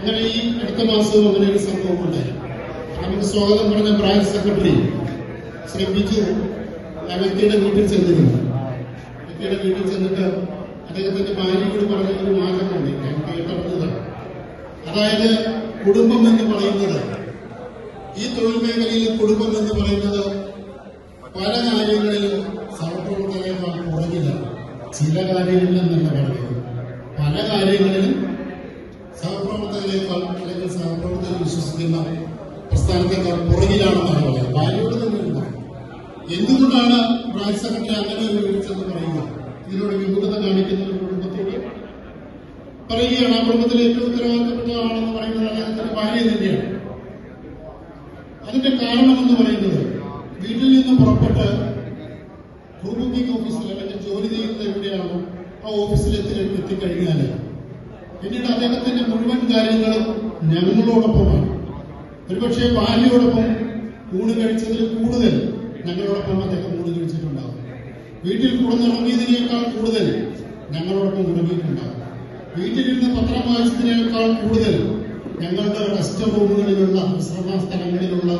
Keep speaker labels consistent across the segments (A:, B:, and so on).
A: അങ്ങനെ ഈ അടുത്ത മാസവും അങ്ങനെ ഒരു സംഭവം ഉണ്ടായി. നമുക്ക് സ്വാഗതം പറഞ്ഞ ബ്രാഞ്ച് സെക്രട്ടറി ശ്രീ ബിജു ആ വ്യക്തിയുടെ വീട്ടിൽ ചെന്നിരുന്നു. വ്യക്തിയുടെ വീട്ടിൽ ചെന്നിട്ട് അദ്ദേഹത്തിന്റെ ഭാര്യയോട് പറഞ്ഞ ഒരു മാർഗമുണ്ട്, ഞാൻ കേട്ടത്. അതായത് കുടുംബം എന്ന് പറയുന്നത്, ഈ തൊഴിൽ മേഖലയിൽ കുടുംബം എന്ന് പറയുന്നത് പല കാര്യങ്ങളിലും സഹപ്രവർത്തകരെക്കാൾ പുറകില്ല. ചില കാര്യങ്ങളിൽ എന്നല്ല പറയുന്നത്, പല കാര്യങ്ങളിലും സഹപ്രവർത്തകരെക്കാൾ അല്ലെങ്കിൽ സഹപ്രവർത്തകർ വിശ്വസിക്കുന്ന പ്രസ്ഥാനത്തെക്കാൾ പുറകിലാണെന്നാണ് പറയുന്നത്. ഭാര്യയോട് തന്നെയുണ്ട്. എന്തുകൊണ്ടാണ് ബ്രാഞ്ച് സെക്രട്ടറി അങ്ങനെ ഒരു വിളിച്ചെന്ന് പറയുക? ഇതിനോട് വിമുഖത കാണിക്കുന്ന ഒരു കുടുംബത്തോട് പറയുകയാണ്. ആ കുടുംബത്തിലെ ഏറ്റവും ഉത്തരവാദിത്തപ്പെട്ട ആളെന്ന് പറയുന്നത് അദ്ദേഹത്തിന്റെ ഭാര്യ തന്നെയാണ്. അതിന്റെ കാരണമെന്ന് പറയുന്നത്, വീട്ടിൽ നിന്ന് പുറപ്പെട്ട് ഗ്രൂപ്പ് ബുക്കിംഗ് ഓഫീസിൽ അല്ലെങ്കിൽ ജോലി ചെയ്യുന്നത് എവിടെയാണോ ആ ഓഫീസിൽ എത്തിക്കഴിഞ്ഞാൽ പിന്നീട് അദ്ദേഹത്തിന്റെ മുഴുവൻ കാര്യങ്ങളും ഞങ്ങളോടൊപ്പമാണ്. ഒരുപക്ഷെ ഭാര്യയോടൊപ്പം ഊണ് കഴിച്ചതിൽ കൂടുതൽ ഞങ്ങളോടൊപ്പം അദ്ദേഹം ഊണ് കഴിച്ചിട്ടുണ്ടാകും. വീട്ടിൽ കൂടുന്നിറങ്ങിയതിനേക്കാൾ കൂടുതൽ ഞങ്ങളോടൊപ്പം ഉറങ്ങിയിട്ടുണ്ടാകും. വീട്ടിലിരുന്ന് പത്രം വായിച്ചതിനേക്കാൾ കൂടുതൽ ഞങ്ങളുടെ റെസ്റ്റ് റൂമുകളിലുള്ള വിശ്രമ സ്ഥലങ്ങളിലുള്ള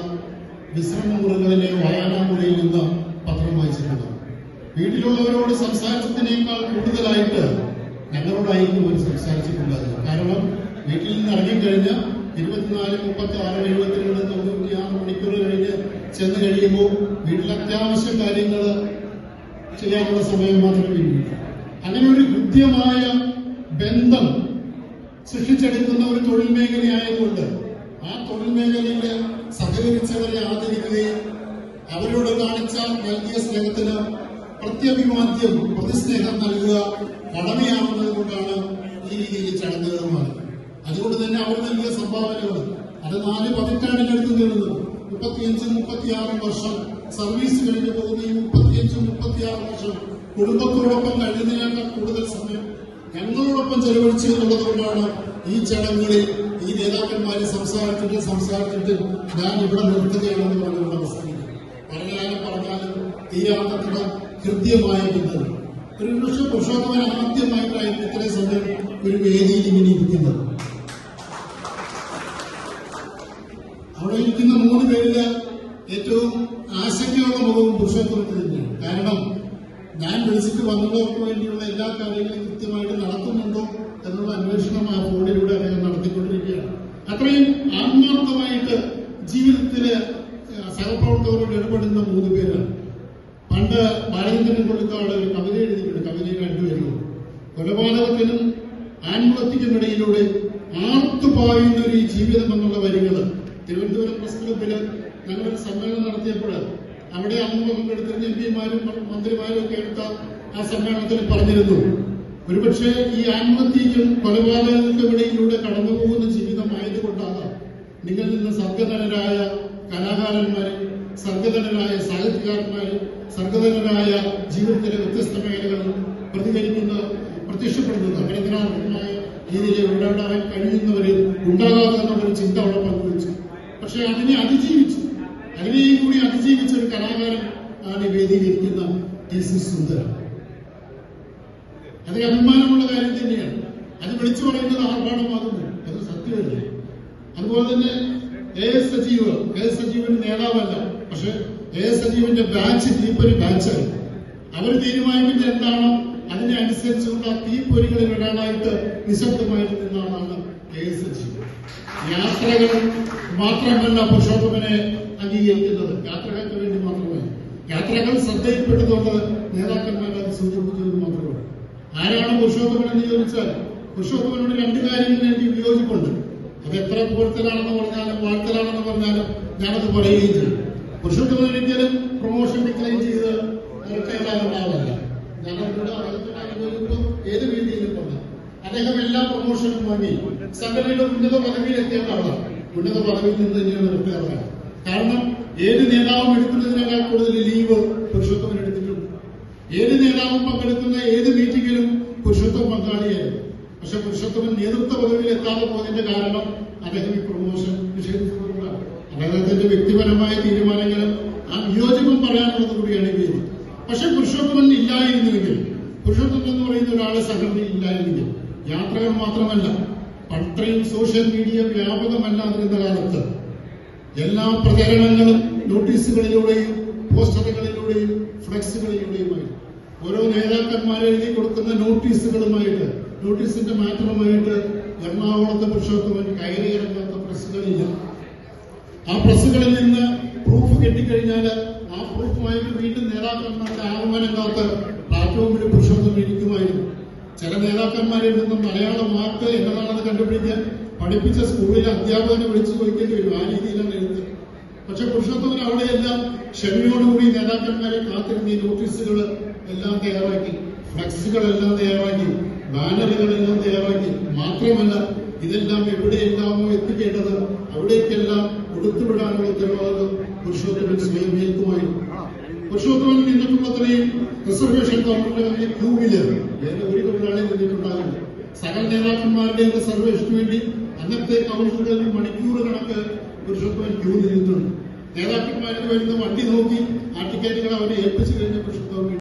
A: വിശ്രമ മുറികളിലെ വായനാ മുറിയിൽ നിന്ന് പത്രം വായിച്ചിട്ടുണ്ടാകും. വീട്ടിലുള്ളവരോട് സംസാരിച്ചതിനേക്കാൾ കൂടുതലായിട്ട് ഞങ്ങളോടായിരിക്കും അവർ സംസാരിച്ചിട്ടുണ്ടാകുക. കാരണം വീട്ടിൽ നിന്ന് ഇറങ്ങിക്കഴിഞ്ഞ് 24, 36, 72, 96 മണിക്കൂർ കഴിഞ്ഞ് ചെന്ന് കഴിയുമ്പോൾ വീട്ടിൽ അത്യാവശ്യം കാര്യങ്ങൾ ചെയ്യാനുള്ള സമയം മാത്രമേ ഉള്ളൂ. അങ്ങനെ ഒരു കൃത്യമായ ബന്ധം സൃഷ്ടിച്ചെടുക്കുന്ന ഒരു തൊഴിൽ മേഖലയായതുകൊണ്ട് ആ തൊഴിൽ മേഖലയിൽ സഹകരിച്ചവരെ ആദരിക്കുകയും അവരോട് കാണിച്ച നൽകിയ സ്നേഹത്തിന് പ്രത്യഭിവാദ്യം, പ്രതിസ്നേഹം നൽകുക കടമയാവുന്നത് കൊണ്ടാണ് ഈ രീതിയിൽ ചടങ്ങുകളുമാണ്. അതുകൊണ്ട് തന്നെ അവർ നൽകിയ സംഭാവനകൾ അത് 4 പതിറ്റാണ്ടിനടുത്ത് നീളുന്നു. 35, 36 വർഷം സർവീസ് കഴിഞ്ഞു പോകുന്ന ഈ 35, 36 വർഷം കുടുംബത്തോടൊപ്പം കഴിയുന്നതിനേക്കാൾ കൂടുതൽ സമയം ഞങ്ങളോടൊപ്പം ചെലവഴിച്ചു എന്നുള്ളത് കൊണ്ടാണ് ഈ ചടങ്ങുകളിൽ ഈ നേതാക്കന്മാരെ സംസാരിച്ചിട്ട് ഞാൻ ഇവിടെ നിർത്തുകയാണെന്ന് പറഞ്ഞുകൊണ്ട് അവസാനിക്കും. പറഞ്ഞാലും തീരാന്തത്തിന് ഹൃദ്യമായ ബന്ധം. ഒരു പുരുഷോത്തമൻ ആദ്യമായിട്ടായിരുന്നു ഇത്രയും സമയം ഒരു വേദിയിൽ ഇങ്ങനെ ഇരിക്കുന്നത്. അവിടെ ഇരിക്കുന്ന 3 പേരില് ഏറ്റവും ആശങ്കയുള്ള മുഖവും പുരുഷോത്തമത്തിൽ തന്നെയാണ്. കാരണം ഞാൻ വിളിച്ചിട്ട് വന്നവർക്ക് വേണ്ടിയുള്ള എല്ലാ കാര്യങ്ങളും കൃത്യമായിട്ട് നടത്തുന്നുണ്ടോ എന്നുള്ള അന്വേഷണം ആ ഫോണിലൂടെ അദ്ദേഹം നടത്തിക്കൊണ്ടിരിക്കുകയാണ്. അത്രയും ആത്മാർത്ഥമായിട്ട് ജീവിതത്തില് സഹപ്രവർത്തകരോട് ഇടപെടുന്ന 3 പേരാണ്. പണ്ട് ബാലചന്ദ്രൻ കൊള്ളിക്കാട് ഒരു കവിത എഴുതിയിട്ടുണ്ട്. കവിതയിൽ 2 വരികൾ. കൊലപാതകത്തിനും ആത്മഹത്യക്കുമിടയിലൂടെ ആർത്തുപായുന്ന ഒരു ജീവിതം എന്നുള്ള വരികൾ തിരുവനന്തപുരം പ്രസ് ക്ലബില് ഞങ്ങളൊരു സമ്മേളനം നടത്തിയപ്പോൾ അവിടെ അന്ന് പങ്കെടുത്തിരുന്ന എംപിമാരും മന്ത്രിമാരും ഒക്കെ എടുത്ത ആ സമ്മേളനത്തിൽ പറഞ്ഞിരുന്നു, ഒരുപക്ഷെ ഈ ആത്മഹത്യക്കും കൊലപാതകങ്ങൾക്കും ഇടയിലൂടെ കടന്നുപോകുന്ന ജീവിതമായതുകൊണ്ടാണ് നിങ്ങൾ നിന്ന് സർഗധനരായ കലാകാരന്മാരും സർഗധനരായ സാഹിത്യകാരന്മാരും സർഗധനരായ ജീവിതത്തിലെ വ്യത്യസ്ത മേഖലകളും പ്രത്യക്ഷപ്പെടുന്നത് അഭിനന്ദനാർഹമായ രീതിയിൽ ഉണ്ടാകാൻ കഴിയുന്നവര് ഉണ്ടാകാതെ എന്നുള്ളൊരു ചിന്ത അവിടെ പങ്കുവച്ചു. പക്ഷെ അതിനെ അതിജീവിച്ചു, അതിനെയും കൂടി അതിജീവിച്ച ഒരു കലാകാരൻ ആണ് വേദിയിലിരിക്കുന്ന ടി.സി. സുന്ദരൻ. അത് അഭിമാനമുള്ള കാര്യം തന്നെയാണ്. അത് വിളിച്ചു പറയുന്നത് ആർഭാടമാകുന്നു, അത് സത്യമല്ലേ. അതുപോലെ തന്നെ എ.എസ്. സജീവൻ നേതാവല്ല, പക്ഷെ എ.എസ്. സജീവന്റെ ബാച്ച് തീപ്പൊരി ബാച്ചായി. അവർ തീരുമാനിക്കുന്നത് എന്താണോ അതിനെ അനുസരിച്ചുള്ള തീപ്പൊരികളിൽ ഒരാളായിട്ട് നിശബ്ദമായിട്ട് നിന്ന ആളാണ് കെ.എസ്. സജീവൻ. യാത്രകൾ മാത്രമല്ല പുരുഷോത്തമനെ അംഗീകരിക്കുന്നത്, യാത്രകൾക്ക് വേണ്ടി മാത്രമല്ല. യാത്രകൾ ശ്രദ്ധയിൽപ്പെട്ടതുകൊണ്ട് നേതാക്കന്മാർ അത് സൂചിപ്പിക്കുന്നത് മാത്രമാണ്. ആരാണ് പുരുഷോത്തമൻ എന്ന് ചോദിച്ചാൽ പുരുഷോത്തമനോട് 2 കാര്യങ്ങളിൽ എനിക്ക് വിയോജിപ്പുണ്ട്. അത് എത്ര പുകഴ്ത്തലാണെന്ന് പറഞ്ഞാലും വാഴ്ത്തലാണെന്ന് പറഞ്ഞാലും ഞാനത് പറയുകയും ചെയ്യും. പുരുഷോത്തമൻ ഒരിക്കലും പ്രൊമോഷൻ ഡിക്ലൈൻ ചെയ്ത് ഇറക്കേണ്ടാവുന്നതല്ല. ഞങ്ങളുടെ അനുഭവിക്കുമ്പോൾ ഏത് രീതിയിലും പറഞ്ഞു അദ്ദേഹം എല്ലാ പ്രൊമോഷനും വാങ്ങി സംഘടനയുടെ ഉന്നത പദവിയിൽ എത്തിയേണ്ട ആളാണ്. ഉന്നത പദവിയിൽ നിന്ന് തന്നെയാണ് റിട്ടയർ. കാരണം ഏത് നേതാവും എടുക്കുന്നതിനേക്കാൾ കൂടുതൽ ലീവ് പുരുഷോത്തമൻ എടുത്തിട്ടുണ്ട്. ഏത് നേതാവും പങ്കെടുക്കുന്ന ഏത് മീറ്റിംഗിലും പുരുഷോത്തമൻ പങ്കാളിയായിരുന്നു. പക്ഷെ പുരുഷോത്തമൻ നേതൃത്വ പദവിയിൽ എത്താതെ പോയതിന്റെ കാരണം അദ്ദേഹം ഈ പ്രൊമോഷൻ നിഷേധിച്ചതുകൊണ്ടാണ്. അദ്ദേഹത്തിന്റെ വ്യക്തിപരമായ തീരുമാനങ്ങളും ആ വിയോജിപ്പം പറയാനുള്ളത് കൂടിയാണ് ഈ വേദി. പക്ഷെ പുരുഷോത്തമൻ ഇല്ലായിരുന്നുവെങ്കിൽ, പുരുഷോത്തമൻ എന്ന് പറയുന്ന ഒരാളെ സംഘടനയിൽ ഇല്ലായിരുന്നെങ്കിൽ യാത്രകൾ മാത്രമല്ല അത്രയും സോഷ്യൽ മീഡിയ വ്യാപകമല്ലാതിരുന്ന കാലത്ത് എല്ലാ പ്രചരണങ്ങളും നോട്ടീസുകളിലൂടെയും പോസ്റ്ററുകളിലൂടെയും ഫ്ലെക്സുകളിലൂടെയുമായി ഓരോ നേതാക്കന്മാർ എഴുതി കൊടുക്കുന്ന നോട്ടീസിന്റെ മാറ്ററുമായിട്ട് എറണാകുളത്തെ പുരുഷോത്തമൻ കയറിയിറങ്ങാത്ത പ്രസ്സുകളില്ല. ആ പ്രസ്സുകളിൽ നിന്ന് പ്രൂഫ് കിട്ടിക്കഴിഞ്ഞാൽ ആ പ്രൂഫുമായിട്ട് വീണ്ടും നേതാക്കന്മാരുടെ ആഹ്വാനം കാത്ത് പ്ലാറ്റ്ഫോമിൽ പുരുഷോത്തമൻ ഇരിക്കുമായിരുന്നു. ചില നേതാക്കന്മാരിൽ നിന്നും മലയാളം വാക്ക് എന്നതാണെന്ന് കണ്ടുപിടിക്കാൻ പഠിപ്പിച്ച സ്കൂളിലെ അധ്യാപകനെ വിളിച്ചു ചോദിക്കേണ്ടി വരും. ആ രീതിയിലാണ് എഴുത്ത്. പക്ഷെ പുരുഷോത്തമൻ അവിടെയെല്ലാം ക്ഷമയോടുകൂടി നേതാക്കന്മാരെ കാത്തിരുന്ന ഈ നോട്ടീസുകൾ എല്ലാം തയ്യാറാക്കി, ഫ്ലക്സുകളെല്ലാം തയ്യാറാക്കി, ബാനറുകളെല്ലാം തയ്യാറാക്കി. മാത്രമല്ല ഇതെല്ലാം എവിടെയെല്ലാമോ എത്തിക്കേണ്ടത് അവിടേക്കെല്ലാം കൊടുത്തുവിടാനുള്ള ഉത്തരവാദിത്വം പുരുഷോത്തമൻ സ്വയം ഏൽക്കുമായിരുന്നു. പുരുഷോത്തമൻ നിന്നിട്ടുള്ളത്രയും റിസർവേഷൻ കൗണ്ടറിലെ ക്യൂവില് വേറെ ഒരു തൊഴിലാളി നിന്നിട്ടുണ്ടാകില്ല. സകല നേതാക്കന്മാരുടെ റിസർവേഷന് വേണ്ടി അന്നത്തെ കൗണ്ടറുകളിൽ മണിക്കൂർ കണക്ക് പുരുഷോത്തമൻ ക്യൂ നിന്നിട്ടുണ്ട്. നേതാക്കന്മാർക്ക് വരുന്ന വണ്ടി നോക്കി ആ ടിക്കറ്റുകൾ അവരെ ഏൽപ്പിച്ചു കഴിഞ്ഞ പുരുഷോത്തമൻ